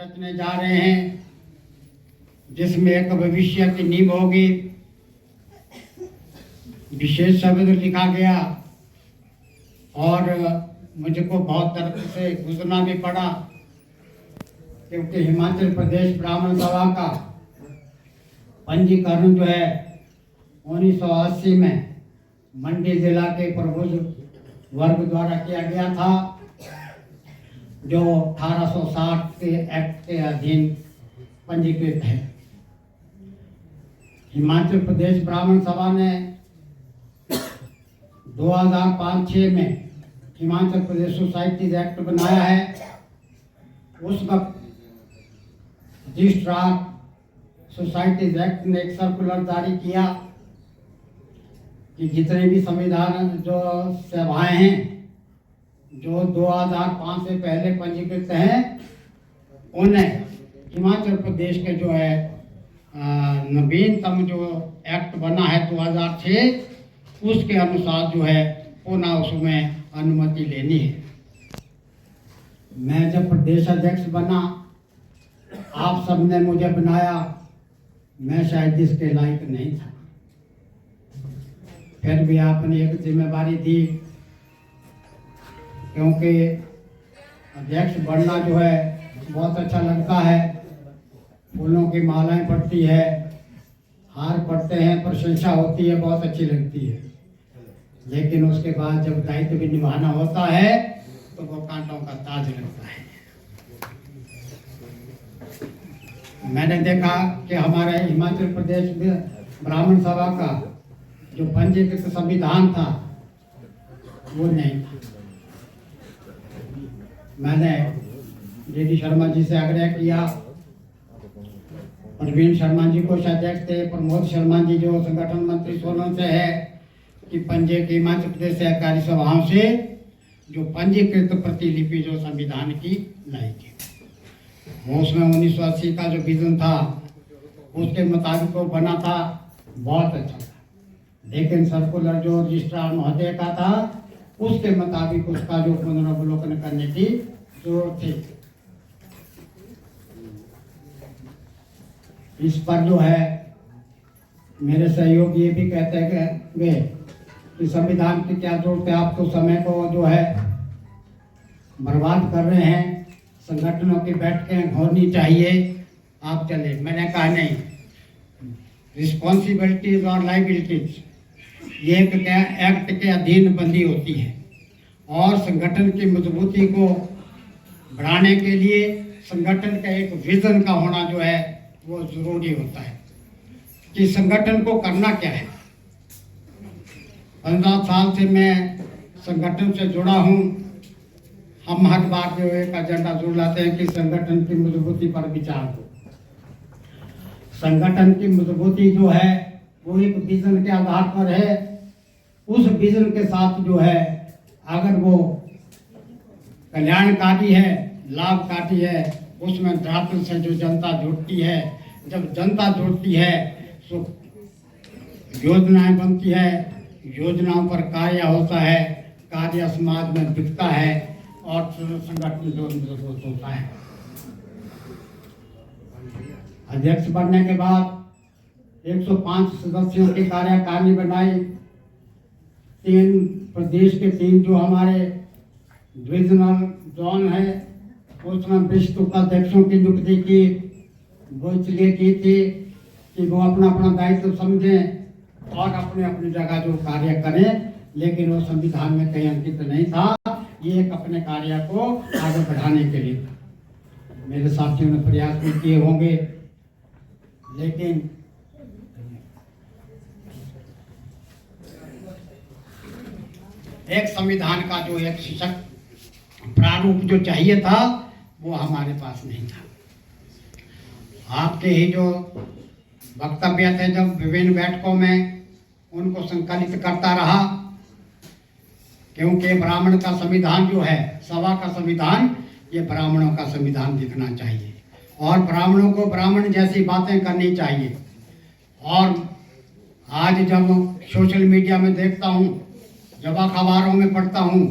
रचने जा रहे हैं, जिसमें एक भविष्य की नींव होगी। विशेष शब्द लिखा गया और मुझको बहुत दर्द से गुजरना भी पड़ा, क्योंकि हिमाचल प्रदेश ब्राह्मण सभा का पंजीकरण जो है 1980 में मंडी जिला के प्रबुद्ध वर्ग द्वारा किया गया था, जो 1860 के एक्ट के अधीन पंजीकृत है। हिमाचल प्रदेश ब्राह्मण सभा ने 2005-06 में हिमाचल प्रदेश सोसाइटीज एक्ट बनाया है। उस वक्त रजिस्ट्रार सोसाइटीज एक्ट ने एक सर्कुलर जारी किया कि जितने भी संविधान जो सभाएं हैं जो 2005 से पहले पंजीकृत हैं, उन्हें हिमाचल प्रदेश के जो है नवीनतम जो एक्ट बना है 2006, उसके अनुसार जो है पुनः उसमें अनुमति लेनी है। मैं जब प्रदेश अध्यक्ष बना, आप सबने मुझे बनाया, मैं शायद इसके लायक नहीं था, फिर भी आपने एक जिम्मेवारी दी, क्योंकि अध्यक्ष बनना जो है बहुत अच्छा लगता है। फूलों की मालाएं पड़ती है, हार पड़ते हैं, प्रशंसा होती है, बहुत अच्छी लगती है, लेकिन उसके बाद जब दायित्व भी निभाना होता है तो वो कांटों का ताज लगता है। मैंने देखा कि हमारे हिमाचल प्रदेश ब्राह्मण सभा का जो पंजीकृत संविधान था वो नहीं था। मैंने डी शर्मा जी से आग्रह किया, प्रवीण शर्मा जी को अध्यक्ष थे, प्रमोद शर्मा जी जो संगठन मंत्री सोलन से है, कि पंजीकृत हिमाचल प्रदेश सहकारी सभाओं से जो पंजीकृत प्रतिलिपि जो संविधान की लाई थी, वो उसमें 1980 का जो विजन था उसके मुताबिक वो बना था, बहुत अच्छा था। लेकिन सर्कुलर जो रजिस्ट्रार महोदय का था उसके मुताबिक उसका जो पुनर्वलोकन करने की जरूरत थी। इस पर जो है मेरे सहयोगी ये भी कहते गए कि संविधान की क्या जरूरत है, आप तो समय को जो है बर्बाद कर रहे हैं, संगठनों की बैठकें होनी चाहिए, आप चले। मैंने कहा नहीं, रिस्पॉन्सिबिलिटीज और लाइबिलिटीज ये एक्ट के अधीन बंदी होती है, और संगठन की मजबूती को बढ़ाने के लिए संगठन का एक विजन का होना जो है वो जरूरी होता है कि संगठन को करना क्या है। 15 साल से मैं संगठन से जुड़ा हूँ। हम हर बार जो एक एजेंडा जरूर लाते हैं कि संगठन की मजबूती पर विचार हो। संगठन की मजबूती जो है वो एक विजन के आधार पर है। उस विजन के साथ जो है अगर वो कल्याणकारी है, लाभकारी है, उसमें धरातल से जो जनता जुड़ती है, जब जनता जुड़ती है तो योजनाएं बनती है, योजनाओं पर कार्य होता है, कार्य समाज में दिखता है और संगठन जो मजबूत होता है। अध्यक्ष बनने के बाद 105 सदस्यों की कार्यकारिणी बनाई। 3 प्रदेश के 3 जो हमारे डिविजनल जोन है उसमें विश्व उपाध्यक्षों की नियुक्ति की, वो इसलिए की थी कि वो अपना अपना दायित्व समझें और अपने अपनी जगह जो कार्य करें, लेकिन वो संविधान में कहीं अंकित नहीं था। ये एक अपने कार्य को आगे बढ़ाने के लिए था। मेरे साथियों ने प्रयास भी किए होंगे, लेकिन एक संविधान का जो एक सशक्त प्रारूप जो चाहिए था वो हमारे पास नहीं था। आपके ही जो वक्तव्य थे जब विभिन्न बैठकों में, उनको संकलित करता रहा, क्योंकि ब्राह्मण का संविधान जो है, सभा का संविधान, ये ब्राह्मणों का संविधान दिखना चाहिए और ब्राह्मणों को ब्राह्मण जैसी बातें करनी चाहिए। और आज जब सोशल मीडिया में देखता हूँ, जब अखबारों में पढ़ता हूँ,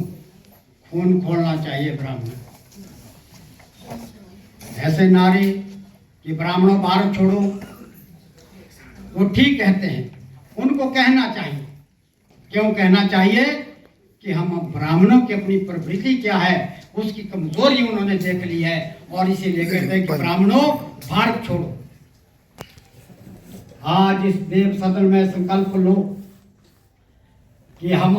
खून खोलना चाहिए ब्राह्मण। ऐसे नारे कि ब्राह्मणों भारत छोड़ो, वो ठीक कहते हैं, उनको कहना चाहिए। क्यों कहना चाहिए? कि हम ब्राह्मणों की अपनी प्रवृत्ति क्या है, उसकी कमजोरी उन्होंने देख ली है और इसीलिए कहते हैं कि ब्राह्मणों भारत छोड़ो। आज इस देव सदन में संकल्प लो कि हम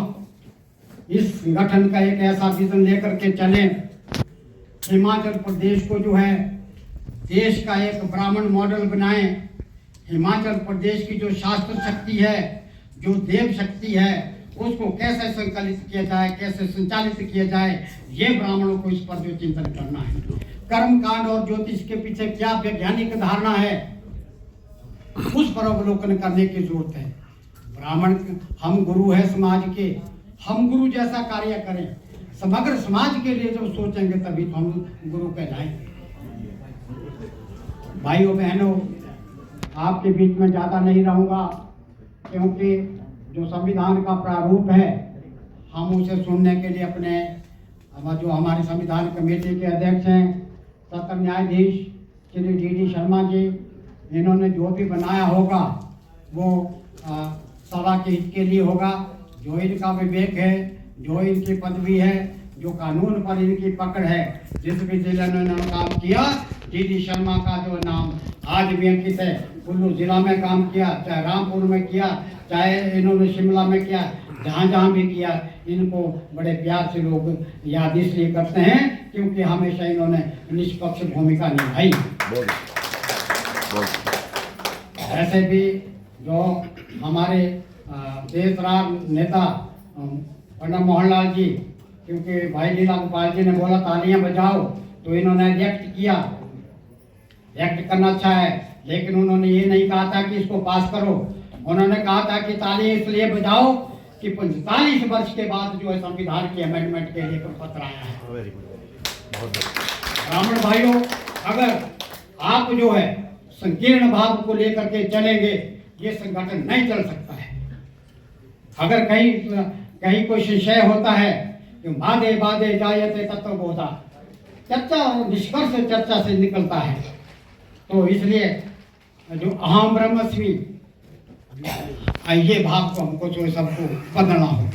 इस संगठन का एक ऐसा विजन लेकर के चलें, हिमाचल प्रदेश को जो है देश का एक ब्राह्मण मॉडल बनाएं। हिमाचल प्रदेश की जो शास्त्र शक्ति है, जो देव शक्ति है, उसको कैसे संकलित किया जाए, कैसे संचालित किया जाए, ये ब्राह्मणों को इस पर जो चिंतन करना है। कर्मकांड और ज्योतिष के पीछे क्या वैज्ञानिक धारणा है, उस पर अवलोकन करने की जरूरत है। ब्राह्मण हम गुरु है समाज के, हम गुरु जैसा कार्य करें, समग्र समाज के लिए जब सोचेंगे तभी तो हम गुरु कहलाएंगे। भाइयों बहनों, आपके बीच में ज्यादा नहीं रहूंगा, क्योंकि जो संविधान का प्रारूप है हम उसे सुनने के लिए अपने जो हमारे संविधान कमेटी के अध्यक्ष हैं सत्र न्यायाधीश श्री डी शर्मा जी, इन्होंने जो भी बनाया होगा वो सभा के हित के लिए होगा। जो इनका विवेक है, जो इनकी पदवी है, जो कानून पर इनकी पकड़ है, जिस भी जिले में इन्होंने काम किया, डी शर्मा का जो नाम आज भी अंकित है। कुल्लू जिला में काम किया, चाहे रामपुर में किया, चाहे इन्होंने शिमला में किया, जहाँ जहाँ भी किया, इनको बड़े प्यार से लोग याद इसलिए करते हैं क्योंकि हमेशा इन्होंने निष्पक्ष भूमिका निभाई। ऐसे भी जो हमारे देशराज नेता पंडित मोहनलाल जी, क्योंकि भाई लीला गोपाल जी ने बोला तालियां बजाओ, तो इन्होंने रिएक्ट किया। रिएक्ट करना अच्छा है, लेकिन उन्होंने ये नहीं कहा था कि इसको पास करो, उन्होंने कहा था कि तालियां इसलिए बजाओ कि 45 वर्ष के बाद जो है संविधान की अमेंडमेंट के लिए पत्र आया है। ब्राह्मण भाइयों, अगर आप जो है संकीर्ण भाव को लेकर के चलेंगे, ये संगठन नहीं चल सकता है। अगर कहीं कोई संशय होता है कि बाधे बाधे जायते तत्वबोधा, चर्चा और निष्कर्ष चर्चा से निकलता है, तो इसलिए जो अहम ब्रह्मस्मि, ये भाव को हमको जो सबको बदलना हो।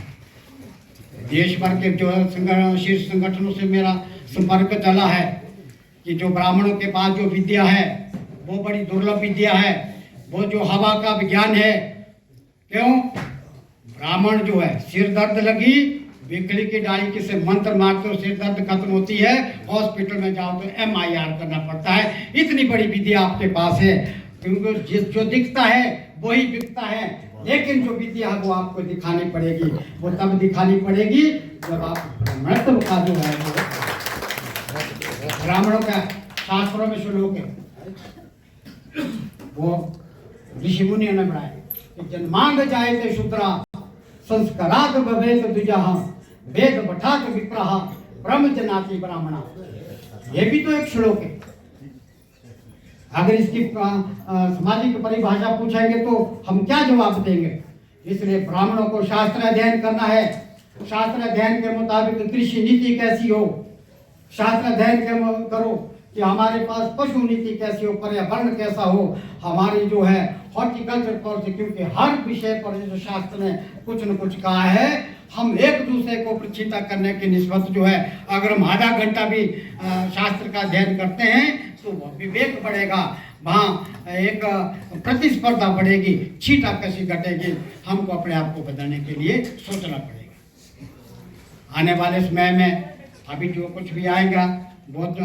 देश भर के जो शीर्ष संगठनों से मेरा संपर्क चला है कि जो ब्राह्मणों के पास जो विद्या है वो बड़ी दुर्लभ विद्या है, वो जो हवा का विज्ञान है। क्यों? ब्राह्मण जो है सिर दर्द लगी, बिकली की डाली के से मंत्र मारते हो, सिर दर्द खत्म होती है, हॉस्पिटल में जाओ तो MIR करना पड़ता है। इतनी बड़ी विद्या आपके पास है, क्योंकि जो दिखता है वही बिकता है, लेकिन जो विद्या है वो आपको दिखानी पड़ेगी। वो तब दिखानी पड़ेगी जब आप ब्राह्मणत्व का जो है ब्राह्मणों का शास्त्रों में श्लोक है, वो ऋषि मुनियों ने बनाए कि जन्मांग जायते शूद्रा संस्कारात भवेत द्विजः वेद पठात विप्रः ब्रह्म जनाति ब्राह्मणा। ये भी तो एक श्लोक है। अगर इसकी सामाजिक परिभाषा पूछेंगे तो हम क्या जवाब देंगे? इसलिए ब्राह्मणों को शास्त्र अध्ययन करना है। शास्त्र अध्ययन के मुताबिक कृषि नीति कैसी हो, शास्त्र अध्ययन करो कि हमारे पास पशु नीति कैसी हो, पर्यावरण कैसा हो, हमारी जो है हॉर्टिकल्चर पर, क्योंकि हर विषय पर जो शास्त्र ने कुछ न कुछ कहा है। हम एक दूसरे को प्रचिता करने की निस्बत जो है, अगर हम आधा घंटा भी शास्त्र का अध्ययन करते हैं तो विवेक बढ़ेगा, वहाँ एक प्रतिस्पर्धा बढ़ेगी, छीटा कसी घटेगी। हमको अपने आप को बदलने के लिए सोचना पड़ेगा। आने वाले समय में अभी जो कुछ भी आएगा बहुत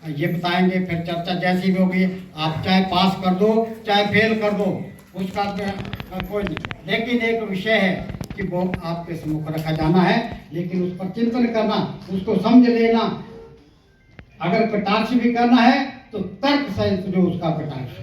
ये बताएंगे, फिर चर्चा जैसी भी होगी, आप चाहे पास कर दो चाहे फेल कर दो, उसका कोई नहीं, लेकिन एक विषय है कि वो आपके सम्मुख रखा जाना है, लेकिन उस पर चिंतन करना, उसको समझ लेना। अगर कटाक्ष भी करना है तो तर्क सहित जो उसका कटाक्ष